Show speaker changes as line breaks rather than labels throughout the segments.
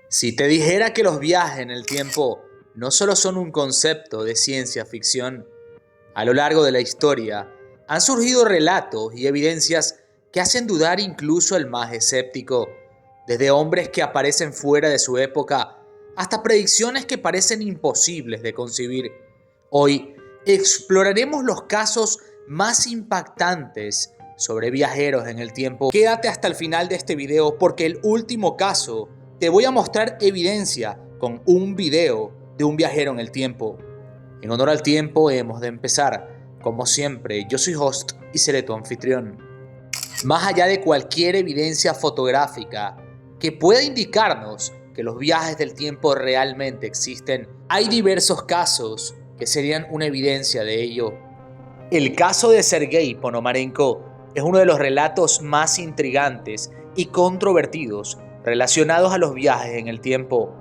Si te dijera que los viajes en el tiempo no solo son un concepto de ciencia ficción, a lo largo de la historia han surgido relatos y evidencias que hacen dudar incluso al más escéptico, desde hombres que aparecen fuera de su época hasta predicciones que parecen imposibles de concebir. Hoy exploraremos los casos más impactantes sobre viajeros en el tiempo. Quédate hasta el final de este video porque el último caso te voy a mostrar evidencia con un video de un viajero en el tiempo. En honor al tiempo hemos de empezar. Como siempre, yo soy host y seré tu anfitrión. Más allá de cualquier evidencia fotográfica que pueda indicarnos que los viajes del tiempo realmente existen, hay diversos casos que serían una evidencia de ello. El caso de Sergei Ponomarenko es uno de los relatos más intrigantes y controvertidos relacionados a los viajes en el tiempo.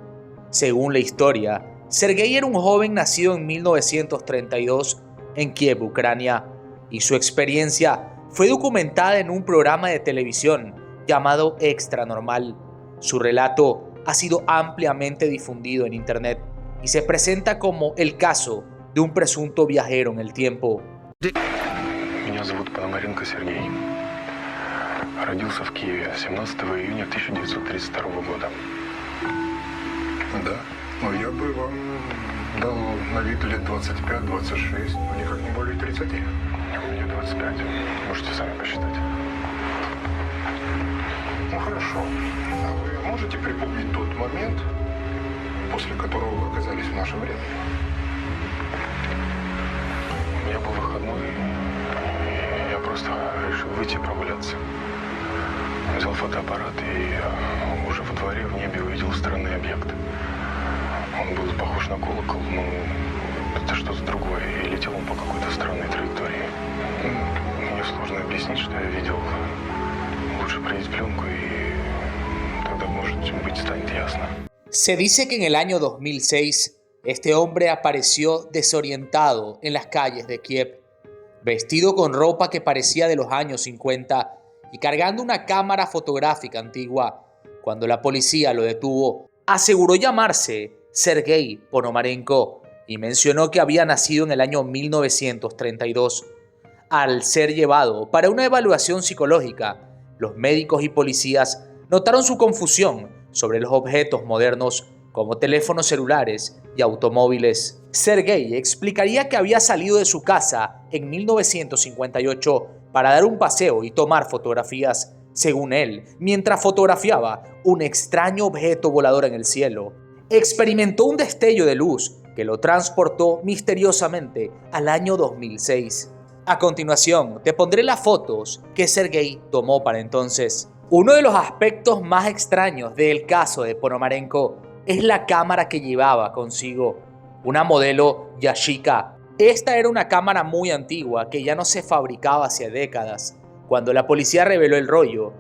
Según la historia, Sergei era un joven nacido en 1932 en Kiev, Ucrania, y su experiencia fue documentada en un programa de televisión llamado Extra Normal. Su relato ha sido ampliamente difundido en internet y se presenta como el caso de un presunto viajero en el tiempo.
Меня зовут Пономаренко Сергей. Родился в Киеве 17 июня 1932 года.
Да, но я бы вам дал на вид лет 25-26, но никак не более 30.
Мне 25. Можете сами посчитать.
Ну хорошо. А вы можете припомнить тот момент, после которого вы оказались в нашем времени?
У меня был выходной, и я просто решил выйти прогуляться. Взял фотоаппарат и уже во дворе в небе увидел странный объект. Он был похож на колокол, но это что-то другое, и летел он по какой-то странной траектории. Мне сложно объяснить, что я видел. Лучше проявить пленку, и тогда, может быть, станет ясно.
Se dice que en el año 2006, este hombre apareció desorientado en las calles de Kiev, vestido con ropa que parecía de los años 50 y cargando una cámara fotográfica antigua. Cuando la policía lo detuvo, aseguró llamarse Sergei Ponomarenko y mencionó que había nacido en el año 1932. Al ser llevado para una evaluación psicológica, los médicos y policías notaron su confusión sobre los objetos modernos como teléfonos celulares y automóviles. Sergei explicaría que había salido de su casa en 1958 para dar un paseo y tomar fotografías, según él, mientras fotografiaba un extraño objeto volador en el cielo. Experimentó un destello de luz que lo transportó misteriosamente al año 2006. A continuación, te pondré las fotos que Sergei tomó para entonces. Uno de los aspectos más extraños del caso de Ponomarenko es la cámara que llevaba consigo, una modelo Yashica. Esta era una cámara muy antigua que ya no se fabricaba hace décadas. Cuando la policía reveló el rollo,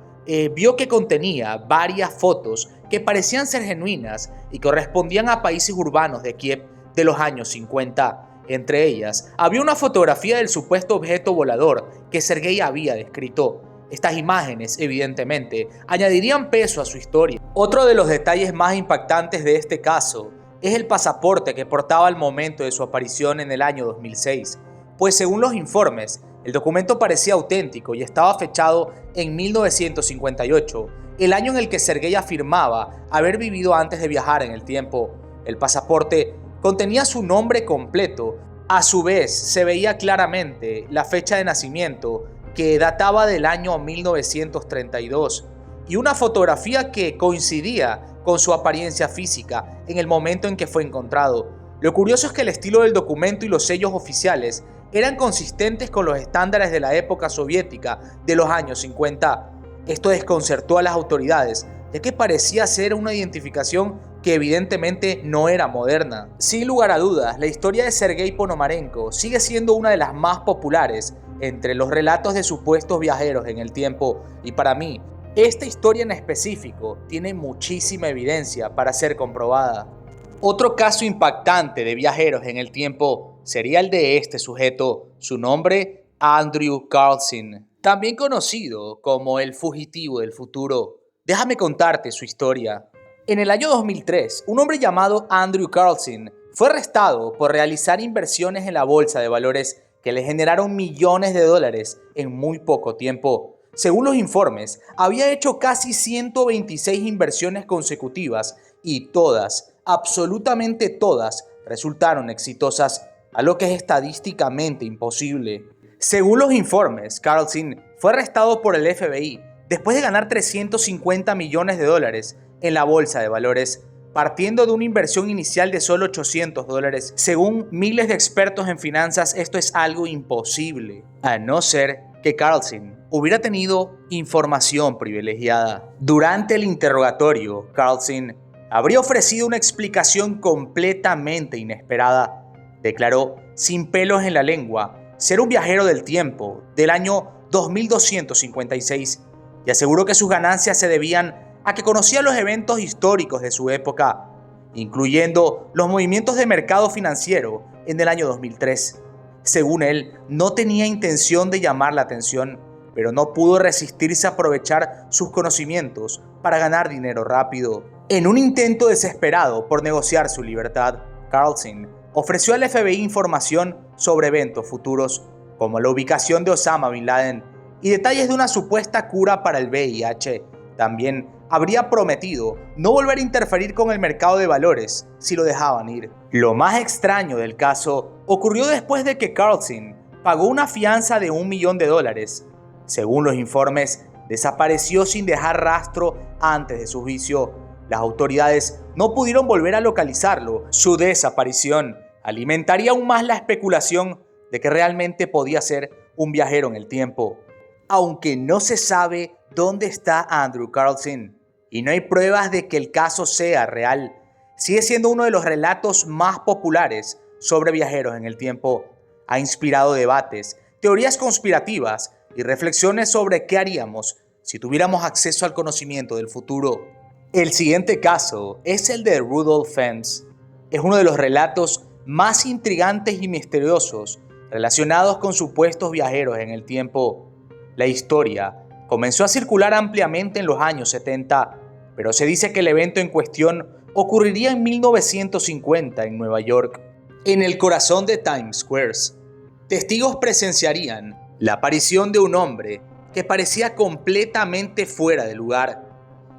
vio que contenía varias fotos que parecían ser genuinas y correspondían a países urbanos de Kiev de los años 50. Entre ellas, había una fotografía del supuesto objeto volador que Sergei había descrito. Estas imágenes, evidentemente, añadirían peso a su historia. Otro de los detalles más impactantes de este caso es el pasaporte que portaba al momento de su aparición en el año 2006, pues según los informes, el documento parecía auténtico y estaba fechado en 1958, el año en el que Sergei afirmaba haber vivido antes de viajar en el tiempo. El pasaporte contenía su nombre completo. A su vez, se veía claramente la fecha de nacimiento, que databa del año 1932, y una fotografía que coincidía con su apariencia física en el momento en que fue encontrado. Lo curioso es que el estilo del documento y los sellos oficiales eran consistentes con los estándares de la época soviética de los años 50. Esto desconcertó a las autoridades, ya que parecía ser una identificación que evidentemente no era moderna. Sin lugar a dudas, la historia de Sergei Ponomarenko sigue siendo una de las más populares entre los relatos de supuestos viajeros en el tiempo, y para mí, esta historia en específico tiene muchísima evidencia para ser comprobada. Otro caso impactante de viajeros en el tiempo sería el de este sujeto, su nombre Andrew Carlson, también conocido como el fugitivo del futuro. Déjame contarte su historia. En el año 2003, un hombre llamado Andrew Carlson fue arrestado por realizar inversiones en la bolsa de valores que le generaron millones de dólares en muy poco tiempo. Según los informes, había hecho casi 126 inversiones consecutivas y todas, absolutamente todas, resultaron exitosas, a lo que es estadísticamente imposible. Según los informes, Carlson fue arrestado por el FBI después de ganar 350 millones de dólares en la bolsa de valores, partiendo de una inversión inicial de solo $800. Según miles de expertos en finanzas, esto es algo imposible, a no ser que Carlson hubiera tenido información privilegiada. Durante el interrogatorio, Carlson habría ofrecido una explicación completamente inesperada. Declaró, sin pelos en la lengua, ser un viajero del tiempo del año 2256 y aseguró que sus ganancias se debían a que conocía los eventos históricos de su época, incluyendo los movimientos de mercado financiero en el año 2003. Según él, no tenía intención de llamar la atención, pero no pudo resistirse a aprovechar sus conocimientos para ganar dinero rápido. En un intento desesperado por negociar su libertad, Carlson ofreció al FBI información sobre eventos futuros, como la ubicación de Osama Bin Laden y detalles de una supuesta cura para el VIH. También habría prometido no volver a interferir con el mercado de valores si lo dejaban ir. Lo más extraño del caso ocurrió después de que Carlson pagó una fianza de $1 millón. Según los informes, desapareció sin dejar rastro antes de su juicio. Las autoridades no pudieron volver a localizarlo. Su desaparición alimentaría aún más la especulación de que realmente podía ser un viajero en el tiempo. Aunque no se sabe dónde está Andrew Carlson y no hay pruebas de que el caso sea real, sigue siendo uno de los relatos más populares sobre viajeros en el tiempo. Ha inspirado debates, teorías conspirativas y reflexiones sobre qué haríamos si tuviéramos acceso al conocimiento del futuro. El siguiente caso es el de Rudolph Fentz. Es uno de los relatos más intrigantes y misteriosos relacionados con supuestos viajeros en el tiempo. La historia comenzó a circular ampliamente en los años 70, pero se dice que el evento en cuestión ocurriría en 1950 en Nueva York, en el corazón de Times Square. Testigos presenciarían la aparición de un hombre que parecía completamente fuera de lugar.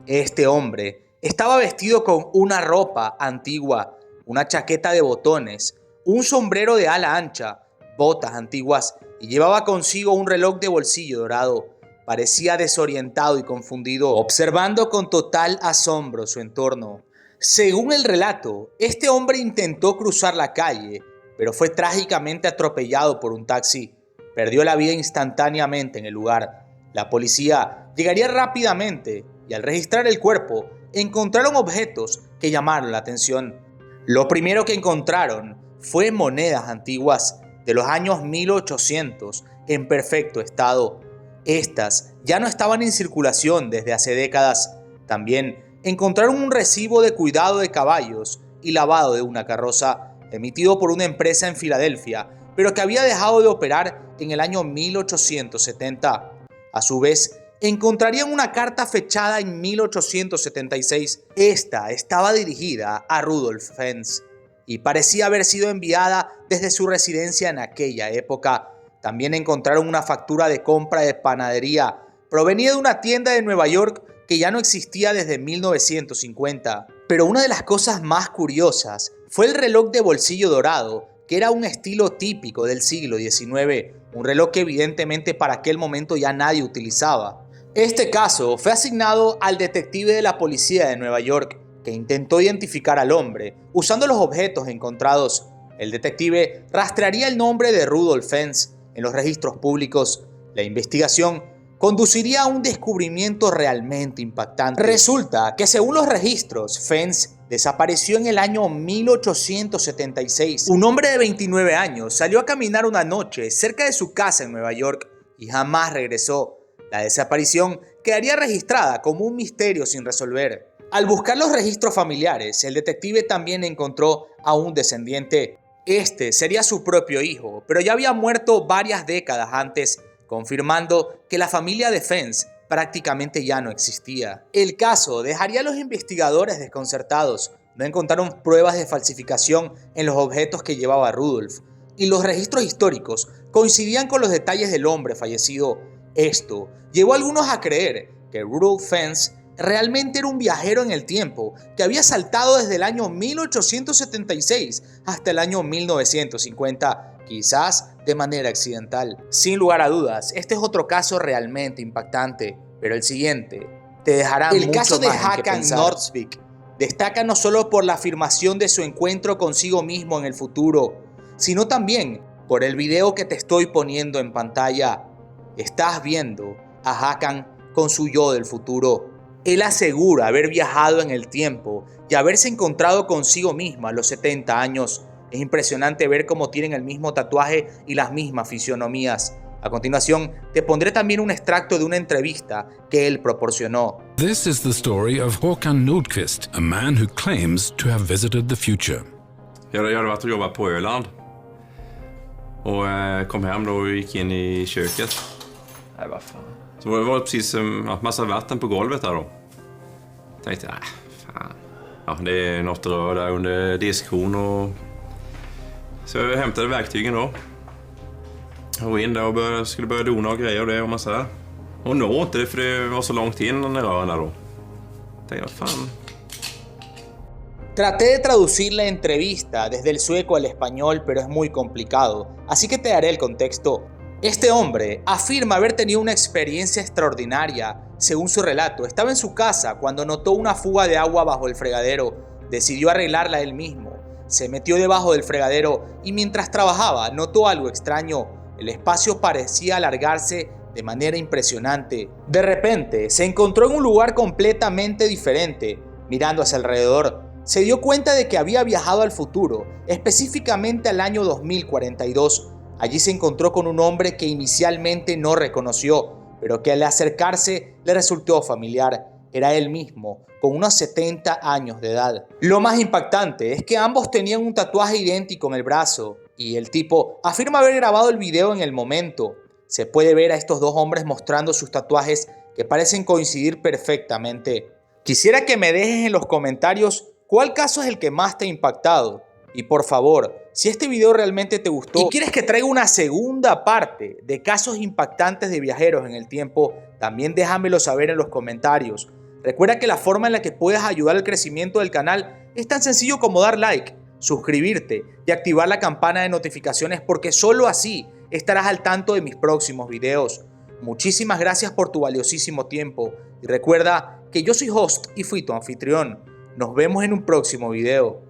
Este hombre estaba vestido con una ropa antigua, una chaqueta de botones, un sombrero de ala ancha, botas antiguas y llevaba consigo un reloj de bolsillo dorado. Parecía desorientado y confundido, observando con total asombro su entorno. Según el relato, este hombre intentó cruzar la calle, pero fue trágicamente atropellado por un taxi. Perdió la vida instantáneamente en el lugar. La policía llegaría rápidamente y al registrar el cuerpo, encontraron objetos que llamaron la atención. Lo primero que encontraron fue monedas antiguas de los años 1800 en perfecto estado. Estas ya no estaban en circulación desde hace décadas. También encontraron un recibo de cuidado de caballos y lavado de una carroza emitido por una empresa en Filadelfia, pero que había dejado de operar en el año 1870. A su vez, encontrarían una carta fechada en 1876. Esta estaba dirigida a Rudolph Fentz y parecía haber sido enviada desde su residencia en aquella época. También encontraron una factura de compra de panadería provenida de una tienda de Nueva York que ya no existía desde 1950. Pero una de las cosas más curiosas fue el reloj de bolsillo dorado, que era un estilo típico del siglo XIX, un reloj que evidentemente para aquel momento ya nadie utilizaba. Este caso fue asignado al detective de la policía de Nueva York, que intentó identificar al hombre usando los objetos encontrados. El detective rastrearía el nombre de Rudolph Fentz en los registros públicos. La investigación conduciría a un descubrimiento realmente impactante. Resulta que según los registros, Fentz desapareció en el año 1876. Un hombre de 29 años salió a caminar una noche cerca de su casa en Nueva York y jamás regresó. La desaparición quedaría registrada como un misterio sin resolver. Al buscar los registros familiares, el detective también encontró a un descendiente. Este sería su propio hijo, pero ya había muerto varias décadas antes, confirmando que la familia de Fentz prácticamente ya no existía. El caso dejaría a los investigadores desconcertados. No encontraron pruebas de falsificación en los objetos que llevaba Rudolf, y los registros históricos coincidían con los detalles del hombre fallecido. Esto llevó a algunos a creer que Rudolf Fentz realmente era un viajero en el tiempo que había saltado desde el año 1876 hasta el año 1950, quizás de manera accidental. Sin lugar a dudas, este es otro caso realmente impactante, pero el siguiente te dejará mucho más en qué pensar. El caso de Håkan Nordvik destaca no solo por la afirmación de su encuentro consigo mismo en el futuro, sino también por el video que te estoy poniendo en pantalla. Estás viendo a Håkan con su yo del futuro. Él asegura haber viajado en el tiempo y haberse encontrado consigo mismo a los 70 años. Es impresionante ver cómo tienen el mismo tatuaje y las mismas fisionomías. A continuación, te pondré también un extracto de una entrevista que él proporcionó.
This is the story of Håkan Nordqvist, a man who claims to have visited the future.
Jag hade varit och jobbat på Öland och kom hem då och gick in i köket. Nej, vad fan. Så det var precis en massa vatten på golvet där då. Tänkte, fan. Ja, det är något rör där under diskhon och så jag hämtade verktygen då. Och in där och skulle börja dona och grejer och det om man säger. Och nå inte det för det var så långt in i rören där då. Tänkte, fan.
Traté de traducir la entrevista desde el sueco al español, pero es muy complicado, así que te daré el contexto. Este hombre afirma haber tenido una experiencia extraordinaria. Según su relato, estaba en su casa cuando notó una fuga de agua bajo el fregadero. Decidió arreglarla él mismo. Se metió debajo del fregadero y mientras trabajaba notó algo extraño. El espacio parecía alargarse de manera impresionante. De repente se encontró en un lugar completamente diferente. Mirando hacia alrededor, se dio cuenta de que había viajado al futuro, específicamente al año 2042. Allí se encontró con un hombre que inicialmente no reconoció, pero que al acercarse le resultó familiar. Era él mismo, con unos 70 años de edad. Lo más impactante es que ambos tenían un tatuaje idéntico en el brazo, y el tipo afirma haber grabado el video en el momento. Se puede ver a estos dos hombres mostrando sus tatuajes que parecen coincidir perfectamente. Quisiera que me dejes en los comentarios cuál caso es el que más te ha impactado. Y por favor, si este video realmente te gustó y quieres que traiga una segunda parte de casos impactantes de viajeros en el tiempo, también déjamelo saber en los comentarios. Recuerda que la forma en la que puedes ayudar al crecimiento del canal es tan sencillo como dar like, suscribirte y activar la campana de notificaciones, porque solo así estarás al tanto de mis próximos videos. Muchísimas gracias por tu valiosísimo tiempo y recuerda que yo soy Host y fui tu anfitrión. Nos vemos en un próximo video.